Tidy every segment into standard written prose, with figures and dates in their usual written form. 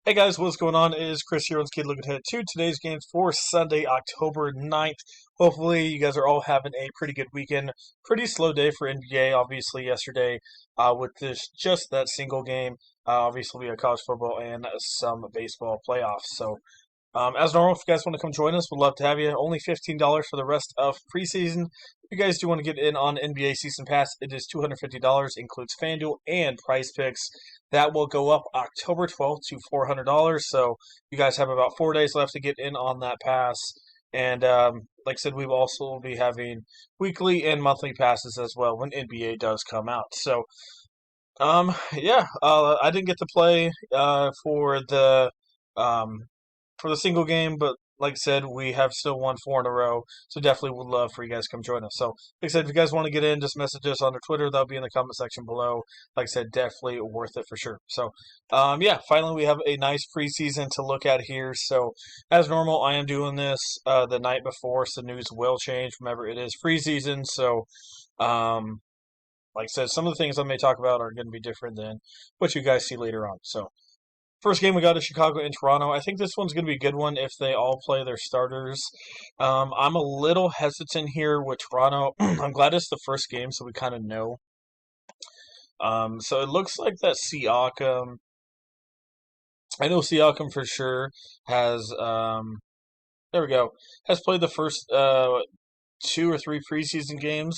Hey guys, what's going on? It is Chris here. Let's get looking ahead to today's games for Sunday, October 9th. Hopefully, you guys are all having a pretty good weekend. Pretty slow day for NBA, obviously, yesterday with this just that single game. Obviously, we had college football and some baseball playoffs. So, as normal, if you guys want to come join us, we'd love to have you. Only $15 for the rest of preseason. If you guys do want to get in on NBA Season Pass, it is $250, includes FanDuel and Prize Picks. That will go up October 12th to $400. So you guys have about 4 days left to get in on that pass. And like I said, we will also be having weekly and monthly passes as well when NBA does come out. So yeah, I didn't get to play um, for the single game, but like I said, we have still won four in a row, so definitely would love for you guys to come join us. So, like I said, if you guys want to get in, just message us on our Twitter. That'll be in the comment section below. Like I said, definitely worth it for sure. So, yeah, finally we have a nice preseason to look at here. So, as normal, I am doing this the night before, so news will change. Remember, it is preseason, so like I said, some of the things I may talk about are going to be different than what you guys see later on. So, first game we got is Chicago and Toronto. I think this one's going to be a good one if they all play their starters. I'm a little hesitant here with Toronto. I'm glad it's the first game, so we kind of know. So it looks like that Siakam. I know Siakam for sure has. There we go. Has played the first two or three preseason games.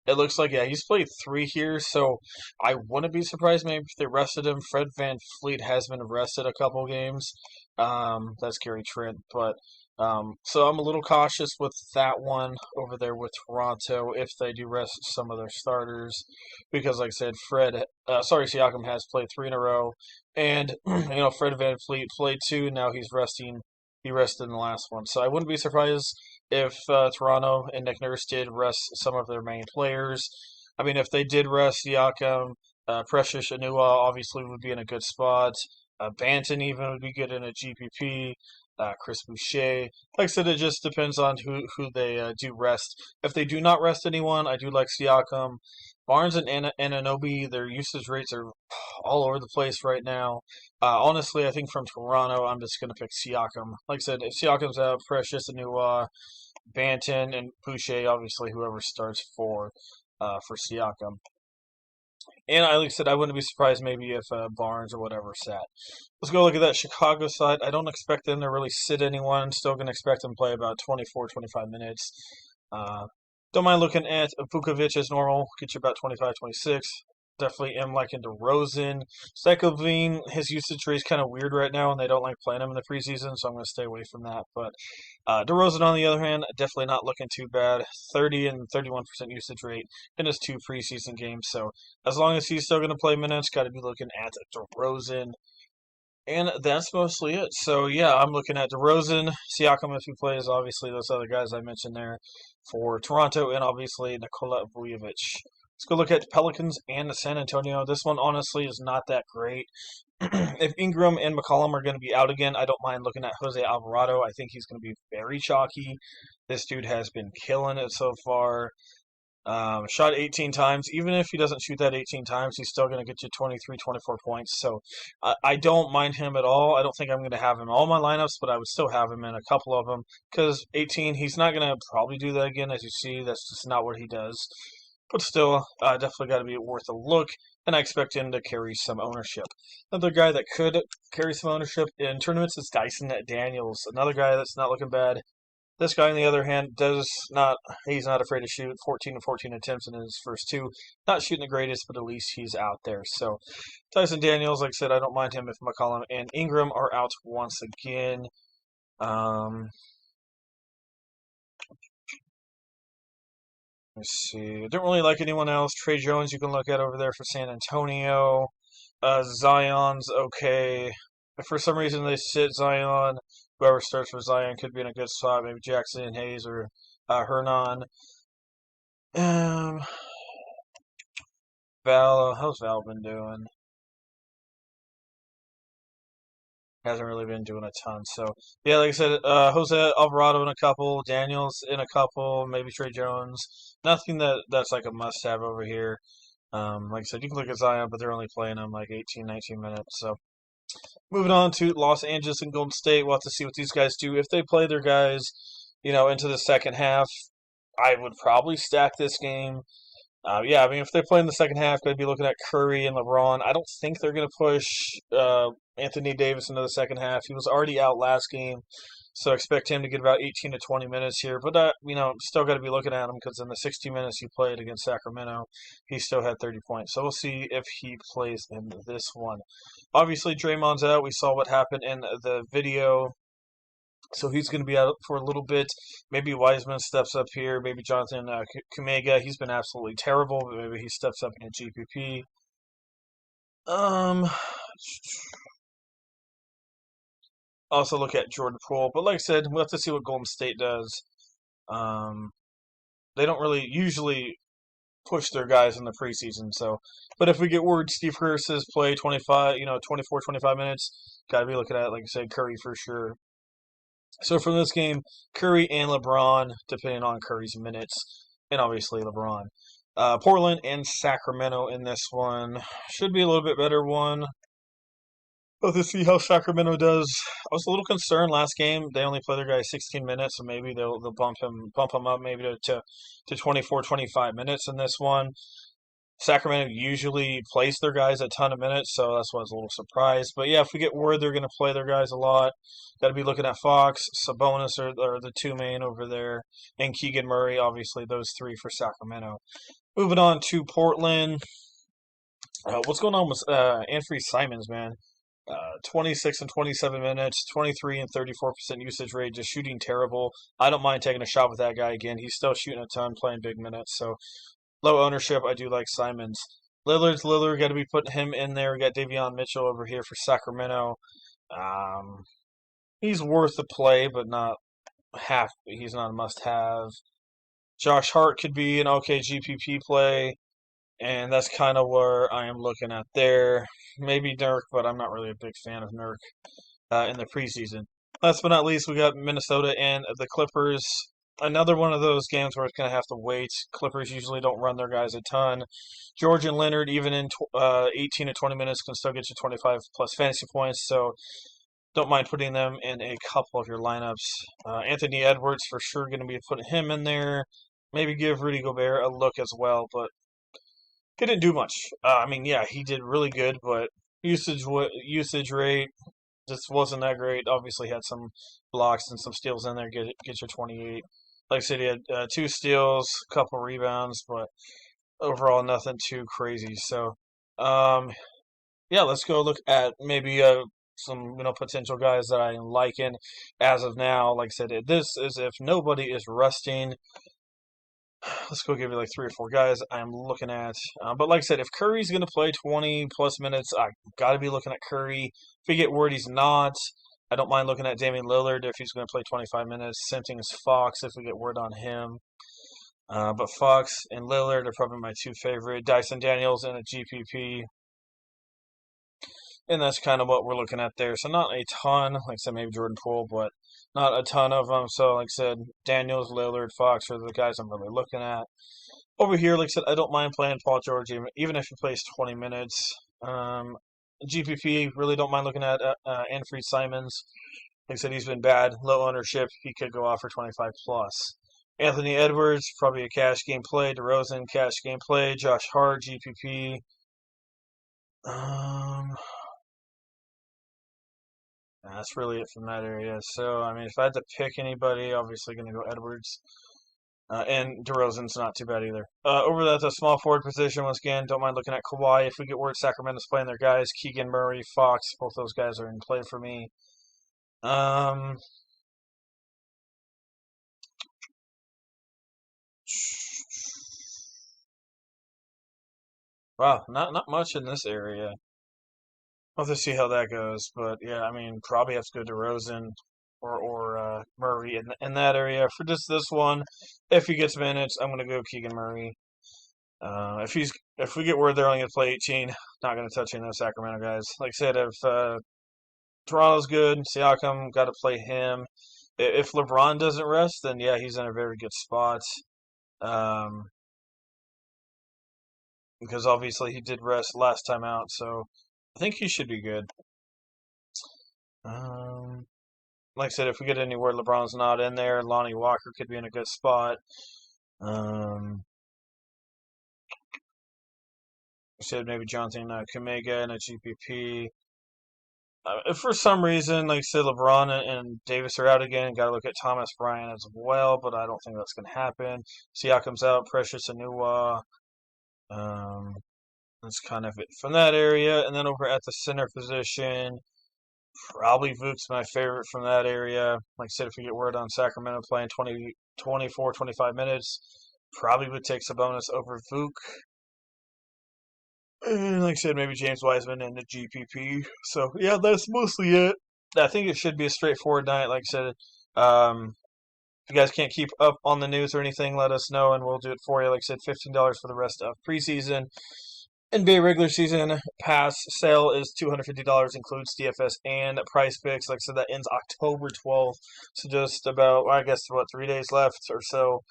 It looks like, yeah, he's played three here, so I wouldn't be surprised maybe if they rested him. Fred Van Fleet has been rested a couple games. That's Gary Trent, but so I'm a little cautious with that one over there with Toronto if they do rest some of their starters, because like I said, Siakam has played three in a row, and Fred Van Fleet played two. Now he's resting. He rested in the last one, so I wouldn't be surprised if Toronto and Nick Nurse did rest some of their main players. I mean, if they did rest Siakam, Precious Anua obviously would be in a good spot. Banton even would be good in a GPP. Chris Boucher. Like I said, it just depends on who they do rest. If they do not rest anyone, I do like Siakam. Barnes and Anunoby, their usage rates are all over the place right now. Honestly, I think from Toronto, I'm just going to pick Siakam. Like I said, if Siakam's out, Precious Anua, Banton, and Boucher, obviously whoever starts for Siakam. And like I said, I wouldn't be surprised maybe if Barnes or whatever sat. Let's go look at that Chicago side. I don't expect them to really sit anyone. Still going to expect them to play about 24, 25 minutes. Uh, don't mind looking at Vukovic as normal. Get you about 25, 26. Definitely am liking DeRozan. Zach LaVine, his usage rate is kind of weird right now, and they don't like playing him in the preseason, so I'm going to stay away from that. But DeRozan, on the other hand, definitely not looking too bad. 30 and 31% usage rate in his two preseason games. So as long as he's still going to play minutes, got to be looking at DeRozan. And that's mostly it. So yeah, I'm looking at DeRozan, Siakam if he plays, obviously those other guys I mentioned there for Toronto, and obviously Nikola Vujovic. Let's go look at the Pelicans and the San Antonio. This one honestly is not that great. If Ingram and McCollum are going to be out again, I don't mind looking at Jose Alvarado. I think he's going to be very chalky. This dude has been killing it so far. Shot 18 times. Even if he doesn't shoot that 18 times, he's still going to get you 23, 24 points. So I don't mind him at all. I don't think I'm going to have him in all my lineups, but I would still have him in a couple of them because 18, he's not going to probably do that again. As you see, that's just not what he does. But still, definitely got to be worth a look, and I expect him to carry some ownership. Another guy that could carry some ownership in tournaments is Tyson Daniels. Another guy that's not looking bad. This guy, on the other hand, he's not afraid to shoot. 14 and 14 attempts in his first two. Not shooting the greatest, but at least he's out there. So, Tyson Daniels, like I said, I don't mind him if McCollum and Ingram are out once again. Let's see. I don't really like anyone else. Trey Jones, you can look at over there for San Antonio. Zion's okay. If for some reason they sit Zion, whoever starts for Zion could be in a good spot. Maybe Jackson Hayes or Hernan. How's Val been doing? Hasn't really been doing a ton. So yeah, like I said, Jose Alvarado in a couple, Daniels in a couple, maybe Trey Jones. Nothing that's like a must-have over here. Like I said, you can look at Zion, but they're only playing him like 18, 19 minutes. So Moving on to Los Angeles and Golden State, we'll have to see what these guys do. If they play their guys, into the second half, I would probably stack this game. Yeah, I mean, if they play in the second half, I'd be looking at Curry and LeBron. I don't think they're going to push Anthony Davis into the second half. He was already out last game, so expect him to get about 18 to 20 minutes here. But still got to be looking at him because in the 60 minutes he played against Sacramento, he still had 30 points. So we'll see if he plays in this one. Obviously, Draymond's out. We saw what happened in the video. So he's going to be out for a little bit. Maybe Wiseman steps up here. Maybe Jonathan Kumega. He's been absolutely terrible, but maybe he steps up in a GPP. Also look at Jordan Poole. But like I said, we'll have to see what Golden State does. They don't really usually push their guys in the preseason. So, but if we get word Steve Kerr says play 25, 24, 25 minutes, got to be looking at, like I said, Curry for sure. So from this game, Curry and LeBron, depending on Curry's minutes, and obviously LeBron. Portland and Sacramento in this one. Should be a little bit better one. But to see how Sacramento does. I was a little concerned last game. They only play their guy 16 minutes, so maybe they'll bump him up maybe to 24, 25 minutes in this one. Sacramento usually plays their guys a ton of minutes, so that's why I was a little surprised. But yeah, if we get word they're going to play their guys a lot, got to be looking at Fox, Sabonis are the two main over there, and Keegan Murray, obviously those three for Sacramento. Moving on to Portland. What's going on with Anthony Simons, man? 26 and 27 minutes, 23 and 34% usage rate, just shooting terrible. I don't mind taking a shot with that guy again. He's still shooting a ton, playing big minutes, so low ownership. I do like Simons. Lillard, got to be putting him in there. We got Davion Mitchell over here for Sacramento. He's worth the play, but not he's not a must-have. Josh Hart could be an okay GPP play, and that's kind of where I am looking at there. Maybe Nurk, but I'm not really a big fan of Nurk in the preseason. Last but not least, we got Minnesota and the Clippers. Another one of those games where it's going to have to wait. Clippers usually don't run their guys a ton. George and Leonard, even in 18 to 20 minutes, can still get you 25 plus fantasy points. So don't mind putting them in a couple of your lineups. Anthony Edwards, for sure, going to be putting him in there. Maybe give Rudy Gobert a look as well, but he didn't do much. I mean, yeah, he did really good, but usage rate just wasn't that great. Obviously, had some blocks and some steals in there. Get your 28. Like I said, he had 2 steals, a couple rebounds, but overall nothing too crazy. So, yeah, let's go look at maybe some potential guys that I am liking as of now. Like I said, this is if nobody is resting. Let's go give you like 3 or 4 guys I'm looking at. But like I said, if Curry's going to play 20 plus minutes, I got to be looking at Curry. If we get word he's not, I don't mind looking at Damian Lillard if he's going to play 25 minutes. Same thing as Fox if we get word on him. But Fox and Lillard are probably my 2 favorite. Dyson Daniels in a GPP. And that's kind of what we're looking at there. So not a ton, like I said, maybe Jordan Poole, but not a ton of them. So like I said, Daniels, Lillard, Fox are the guys I'm really looking at. Over here, like I said, I don't mind playing Paul George, even if he plays 20 minutes. GPP, really don't mind looking at Anthony Simons. Like I said, he's been bad, low ownership. He could go off for 25 plus. Anthony Edwards, probably a cash game play. DeRozan, cash game play. Josh Hart, GPP. That's really it from that area. So, I mean, if I had to pick anybody, obviously going to go Edwards. And DeRozan's not too bad either. Over at the small forward position, once again, don't mind looking at Kawhi. If we get word Sacramento's playing their guys, Keegan Murray, Fox, both those guys are in play for me. Wow, not much in this area. We'll have to see how that goes. But yeah, I mean, probably have to go DeRozan or Murray in that area for just this one. If he gets minutes, I'm gonna go Keegan Murray. If we get word they're only gonna play 18, not gonna touch any of those Sacramento guys. Like I said, if Toronto's good, Siakam got to play him. If LeBron doesn't rest, then yeah, he's in a very good spot. Um, because obviously he did rest last time out, so I think he should be good. Um, like I said, if we get anywhere LeBron's not in there, Lonnie Walker could be in a good spot. I said maybe Jonathan Kumega in a GPP. If for some reason, like I said, LeBron and Davis are out again, got to look at Thomas Bryant as well, but I don't think that's going to happen. Siakam's out, Precious Anua. Um, that's kind of it from that area. And then over at the center position, probably Vooch's my favorite from that area. Like I said, if we get word on Sacramento playing 20, 24, 25 minutes, probably would take Sabonis over Vooch. And like I said, maybe James Wiseman in the GPP. So yeah, that's mostly it. I think it should be a straightforward night. Like I said, if you guys can't keep up on the news or anything, let us know and we'll do it for you. Like I said, $15 for the rest of preseason. NBA regular season pass sale is $250, includes DFS and Price Picks. Like I said, that ends October 12th. So just about, I guess, 3 days left or so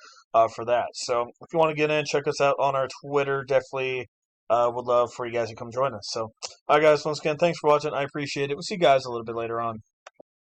for that. So if you want to get in, check us out on our Twitter. Definitely would love for you guys to come join us. So, all right, guys, once again, thanks for watching. I appreciate it. We'll see you guys a little bit later on.